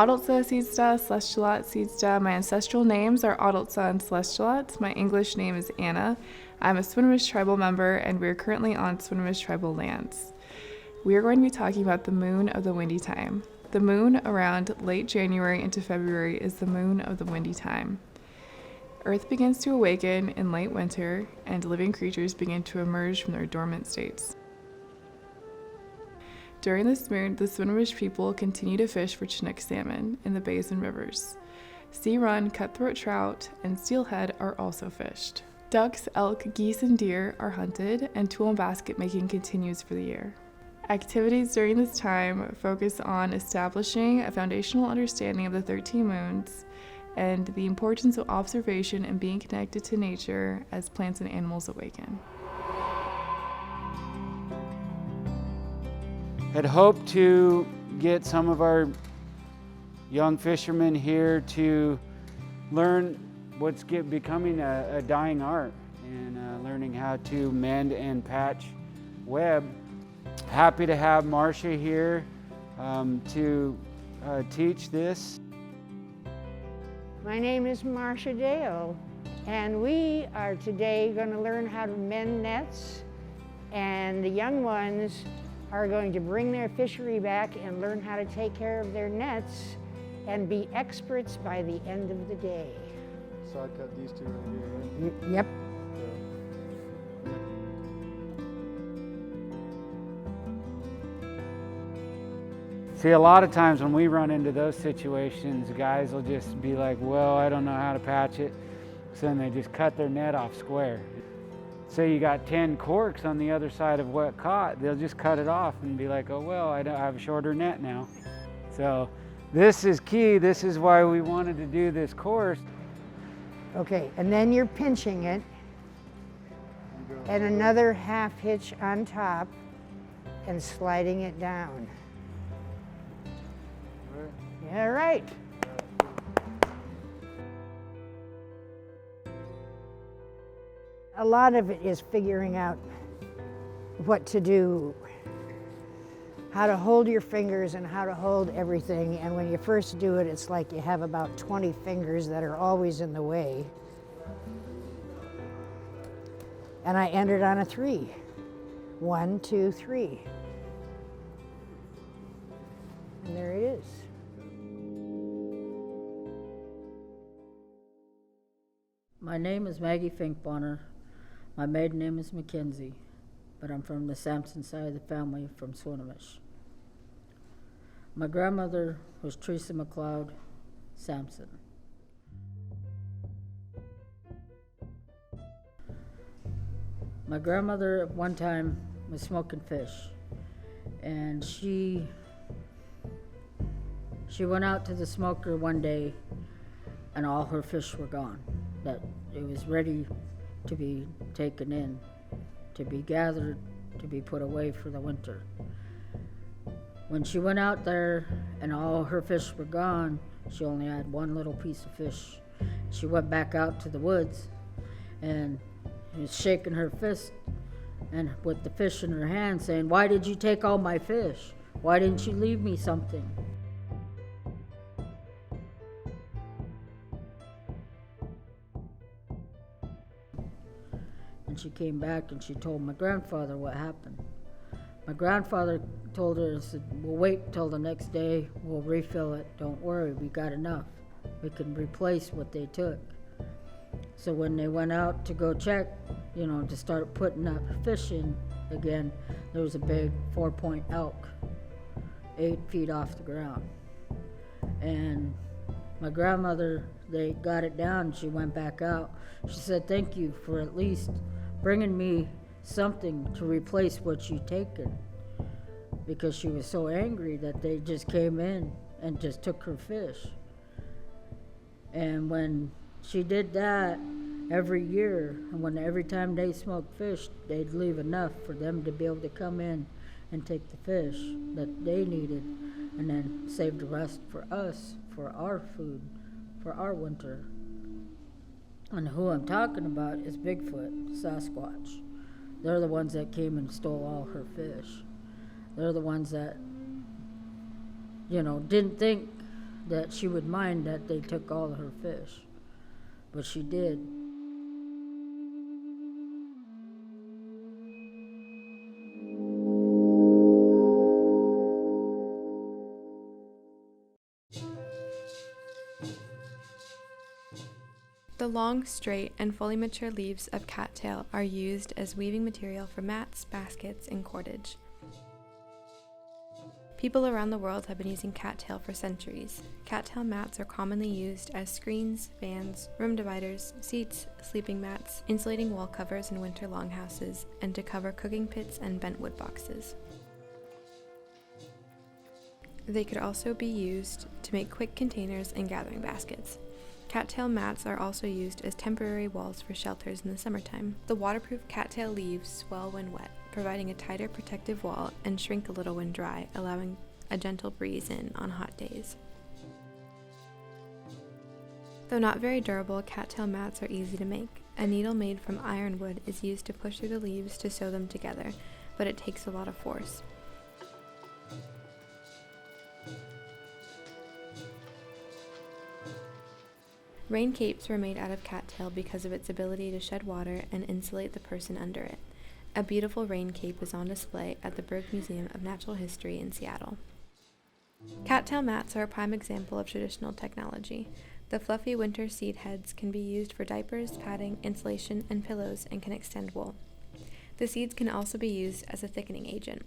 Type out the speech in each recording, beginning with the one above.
Adultsa Seedsta, Celestialat Seedsta. My ancestral names are Adultsa and Celestialat. My English name is Anna. I'm a Swinomish tribal member, and we are currently on Swinomish tribal lands. We are going to be talking about the moon of the windy time. The moon around late January into February is the moon of the windy time. Earth begins to awaken in late winter, and living creatures begin to emerge from their dormant states. During this moon, the Swinomish people continue to fish for Chinook salmon in the bays and rivers. Sea-run, cutthroat trout, and steelhead are also fished. Ducks, elk, geese, and deer are hunted, and tool and basket making continues for the year. Activities during this time focus on establishing a foundational understanding of the 13 moons and the importance of observation and being connected to nature as plants and animals awaken. Had hoped to get some of our young fishermen here to learn what's becoming a dying art and learning how to mend and patch web. Happy to have Marcia here to teach this. My name is Marcia Dale, and we are today going to learn how to mend nets, and the young ones are going to bring their fishery back and learn how to take care of their nets and be experts by the end of the day. So I cut these two right here, right? Yep. See, a lot of times when we run into those situations, guys will just be like, well, I don't know how to patch it. So then they just cut their net off square. Say you got 10 corks on the other side of what caught, they'll just cut it off and be like, oh, well, I have a shorter net now. So this is key. This is why we wanted to do this course. Okay, and then you're pinching it, and another half hitch on top and sliding it down. Yeah, right. A lot of it is figuring out what to do, how to hold your fingers and how to hold everything. And when you first do it, it's like you have about 20 fingers that are always in the way. And I entered on a 3. 1, 2, 3. And there it is. My name is Maggie Finkbonner. My maiden name is Mackenzie, but I'm from the Sampson side of the family from Swinomish. My grandmother was Teresa McLeod Sampson. My grandmother at one time was smoking fish, and she went out to the smoker one day and all her fish were gone. That it was ready to be taken in, to be gathered, to be put away for the winter. When she went out there and all her fish were gone, she only had one little piece of fish. She went back out to the woods and she was shaking her fist and with the fish in her hand saying, "Why did you take all my fish? Why didn't you leave me something?" And she came back and she told my grandfather what happened. My grandfather told her, said, "We'll wait till the next day, we'll refill it, don't worry, we got enough. We can replace what they took." So when they went out to go check, to start putting that fish in again, there was a big 4-point elk, 8 feet off the ground. And my grandmother, they got it down, she went back out. She said, "Thank you for at least bringing me something to replace what you'd taken," because she was so angry that they just came in and just took her fish. And when she did that every year, and every time they smoked fish, they'd leave enough for them to be able to come in and take the fish that they needed and then save the rest for us, for our food, for our winter. And who I'm talking about is Bigfoot, Sasquatch. They're the ones that came and stole all her fish. They're the ones that, didn't think that she would mind that they took all of her fish, but she did. The long, straight, and fully mature leaves of cattail are used as weaving material for mats, baskets, and cordage. People around the world have been using cattail for centuries. Cattail mats are commonly used as screens, fans, room dividers, seats, sleeping mats, insulating wall covers in winter longhouses, and to cover cooking pits and bent wood boxes. They could also be used to make quick containers and gathering baskets. Cattail mats are also used as temporary walls for shelters in the summertime. The waterproof cattail leaves swell when wet, providing a tighter protective wall, and shrink a little when dry, allowing a gentle breeze in on hot days. Though not very durable, cattail mats are easy to make. A needle made from ironwood is used to push through the leaves to sew them together, but it takes a lot of force. Rain capes were made out of cattail because of its ability to shed water and insulate the person under it. A beautiful rain cape is on display at the Berg Museum of Natural History in Seattle. Cattail mats are a prime example of traditional technology. The fluffy winter seed heads can be used for diapers, padding, insulation, and pillows, and can extend wool. The seeds can also be used as a thickening agent.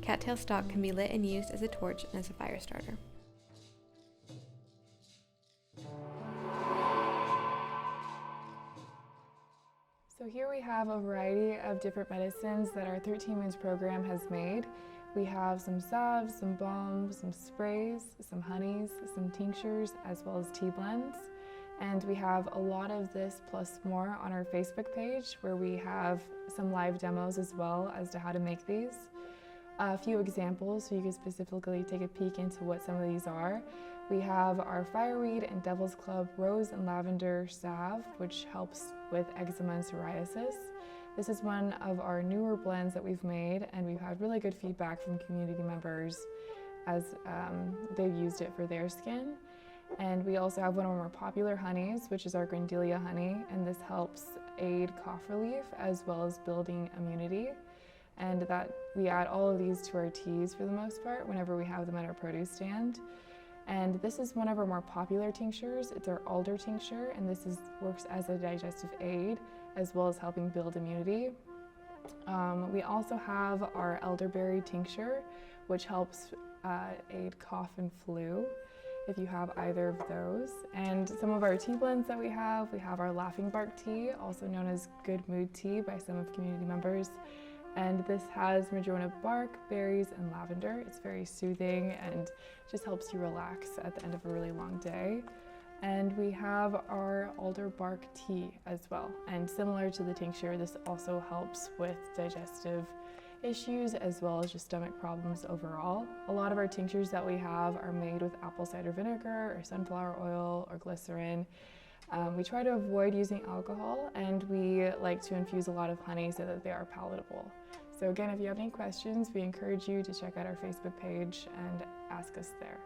Cattail stalk can be lit and used as a torch and as a fire starter. So here we have a variety of different medicines that our 13 Winds program has made. We have some salves, some balms, some sprays, some honeys, some tinctures, as well as tea blends. And we have a lot of this plus more on our Facebook page, where we have some live demos as well as to how to make these. A few examples so you can specifically take a peek into what some of these are. We have our fireweed and devil's club rose and lavender salve, which helps with eczema and psoriasis. This is one of our newer blends that we've made, and we've had really good feedback from community members as they've used it for their skin. And we also have one of our more popular honeys, which is our Grandelia honey, and this helps aid cough relief as well as building immunity. And that we add all of these to our teas for the most part whenever we have them at our produce stand. And this is one of our more popular tinctures. It's our alder tincture, and this works as a digestive aid as well as helping build immunity. We also have our elderberry tincture, which helps aid cough and flu if you have either of those. And some of our tea blends that we have our laughing bark tea, also known as good mood tea by some of community members. And this has madrona bark, berries, and lavender. It's very soothing and just helps you relax at the end of a really long day. And we have our alder bark tea as well. And similar to the tincture, this also helps with digestive issues as well as just stomach problems overall. A lot of our tinctures that we have are made with apple cider vinegar or sunflower oil or glycerin. We try to avoid using alcohol, and we like to infuse a lot of honey so that they are palatable. So again, if you have any questions, we encourage you to check out our Facebook page and ask us there.